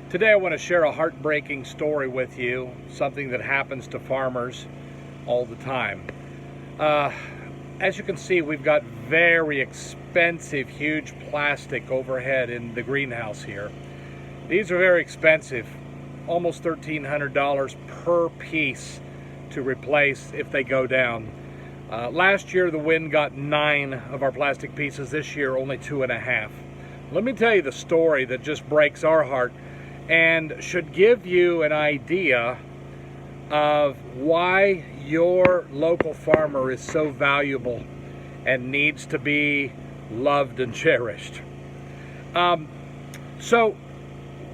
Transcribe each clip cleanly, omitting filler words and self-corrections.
Today I want to share a heartbreaking story with you, something that happens to farmers all the time. As you can see, we've got very expensive, huge plastic overhead in the greenhouse here. These are very expensive, almost $1,300 per piece to replace if they go down. Last year the wind got 9 of our plastic pieces, this year only 2.5. Let me tell you the story that just breaks our heart and should give you an idea of why your local farmer is so valuable and needs to be loved and cherished. So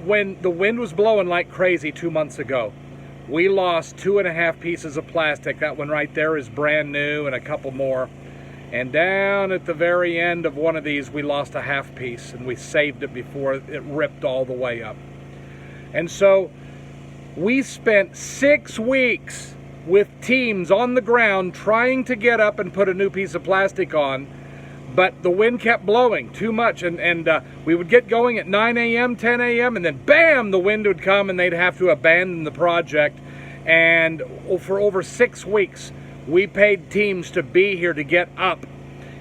when the wind was blowing like crazy 2 months ago, we lost 2.5 pieces of plastic. That one right there is brand new, and a couple more. And down at the very end of one of these, we lost a half piece, and we saved it before it ripped all the way up. And so we spent 6 weeks with teams on the ground trying to get up and put a new piece of plastic on, but the wind kept blowing too much, and we would get going at 9 a.m., 10 a.m., and then bam, the wind would come and they'd have to abandon the project. And for over 6 weeks, we paid teams to be here to get up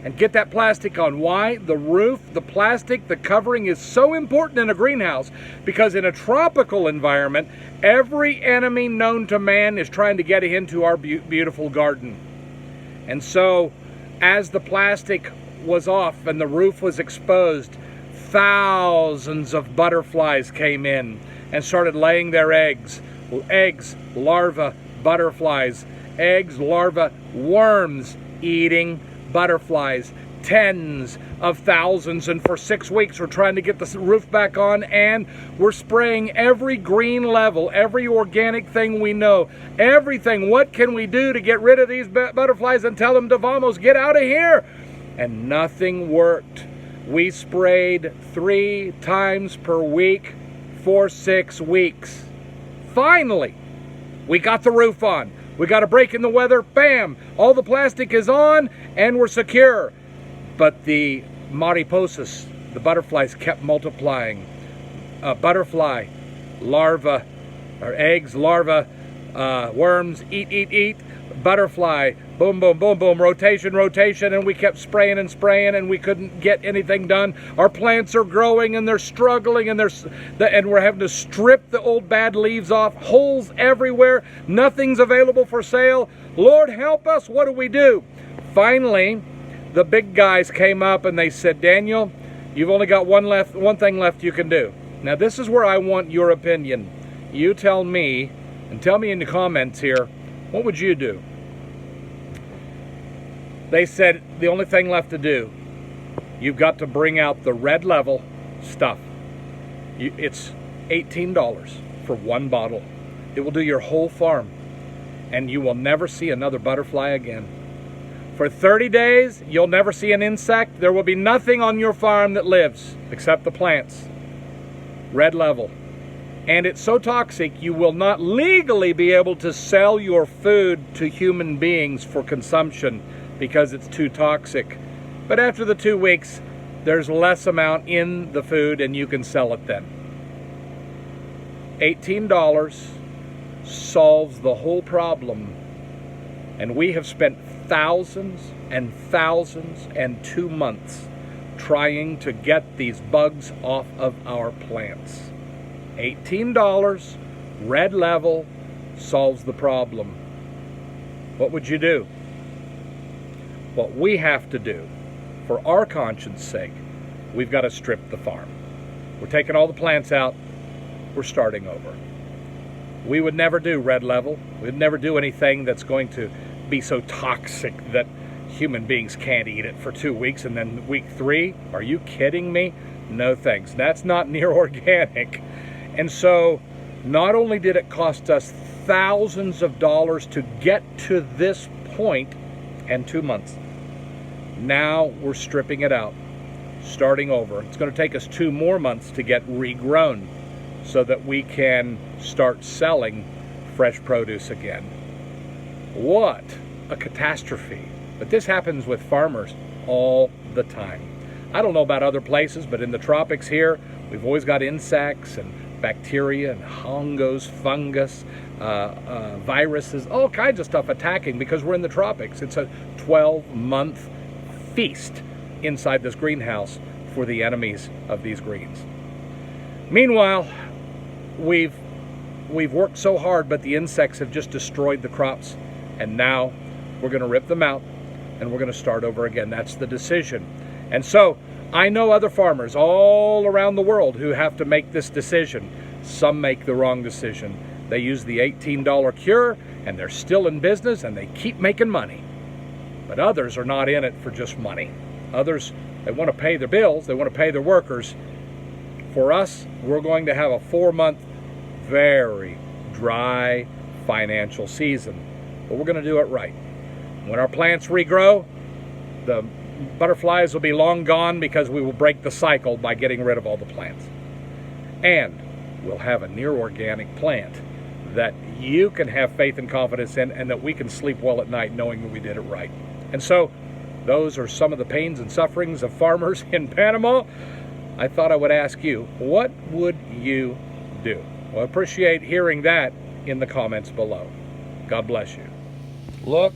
and get that plastic on. Why? The roof, the plastic, the covering is so important in a greenhouse, because in a tropical environment, every enemy known to man is trying to get into our beautiful garden. And so as the plastic was off and the roof was exposed, thousands of butterflies came in and started laying their eggs. Eggs, larvae, butterflies, eggs, larvae, worms eating butterflies, tens of thousands. And for 6 weeks we're trying to get the roof back on, and we're spraying every green level, every organic thing we know, everything. What can we do to get rid of these butterflies and tell them to vamos, get out of here? And nothing worked. We sprayed 3 times per week for 6 weeks. Finally, we got the roof on. We got a break in the weather, bam, all the plastic is on and we're secure. But the mariposas, the butterflies, kept multiplying. Butterfly, larva, or eggs, larva, worms, eat, butterfly, boom, boom, boom, boom, rotation, and we kept spraying and spraying, and we couldn't get anything done. Our plants are growing and they're struggling, and we're having to strip the old bad leaves off, holes everywhere, nothing's available for sale. Lord help us, what do we do? Finally, the big guys came up and they said, Daniel, you've only got one thing left you can do. Now this is where I want your opinion. You tell me, and tell me in the comments here, what would you do? They said the only thing left to do, you've got to bring out the red level stuff. It's $18 for 1 bottle. It will do your whole farm, and you will never see another butterfly again. For 30 days, you'll never see an insect. There will be nothing on your farm that lives except the plants. Red level. And it's so toxic, you will not legally be able to sell your food to human beings for consumption because it's too toxic. But after the 2 weeks, there's less amount in the food and you can sell it then. $18 solves the whole problem. And we have spent thousands and thousands and 2 months trying to get these bugs off of our plants. $18, red level, solves the problem. What would you do? What we have to do, for our conscience sake, we've got to strip the farm. We're taking all the plants out. We're starting over. We would never do red level. We'd never do anything that's going to be so toxic that human beings can't eat it for 2 weeks, and then week 3, are you kidding me? No thanks. That's not near organic. And so not only did it cost us thousands of dollars to get to this point, and 2 months, now we're stripping it out, starting over. It's going to take us 2 more months to get regrown so that we can start selling fresh produce again. What a catastrophe. But this happens with farmers all the time. I don't know about other places, but in the tropics here, we've always got insects and bacteria and hongos, fungus, viruses, all kinds of stuff attacking because we're in the tropics. It's a 12-month feast inside this greenhouse for the enemies of these greens. Meanwhile, we've worked so hard, but the insects have just destroyed the crops, and now we're going to rip them out and we're going to start over again. That's the decision. And so I know other farmers all around the world who have to make this decision. Some make the wrong decision. They use the $18 cure and they're still in business and they keep making money. But others are not in it for just money. Others, they want to pay their bills, they want to pay their workers. For us, we're going to have a 4-month, very dry financial season. But we're going to do it right. When our plants regrow, the butterflies will be long gone because we will break the cycle by getting rid of all the plants. And we'll have a near organic plant that you can have faith and confidence in, and that we can sleep well at night knowing that we did it right. And so those are some of the pains and sufferings of farmers in Panama. I thought I would ask you, what would you do? Well, I appreciate hearing that in the comments below. God bless you. Look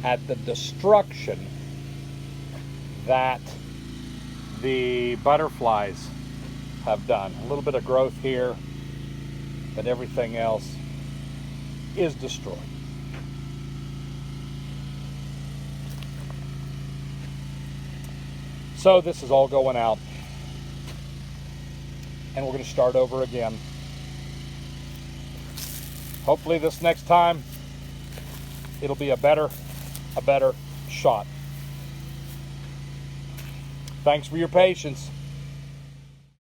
at the destruction that the butterflies have done. A little bit of growth here, but everything else is destroyed. So this is all going out, and we're going to start over again. Hopefully this next time it'll be a better shot. Thanks for your patience.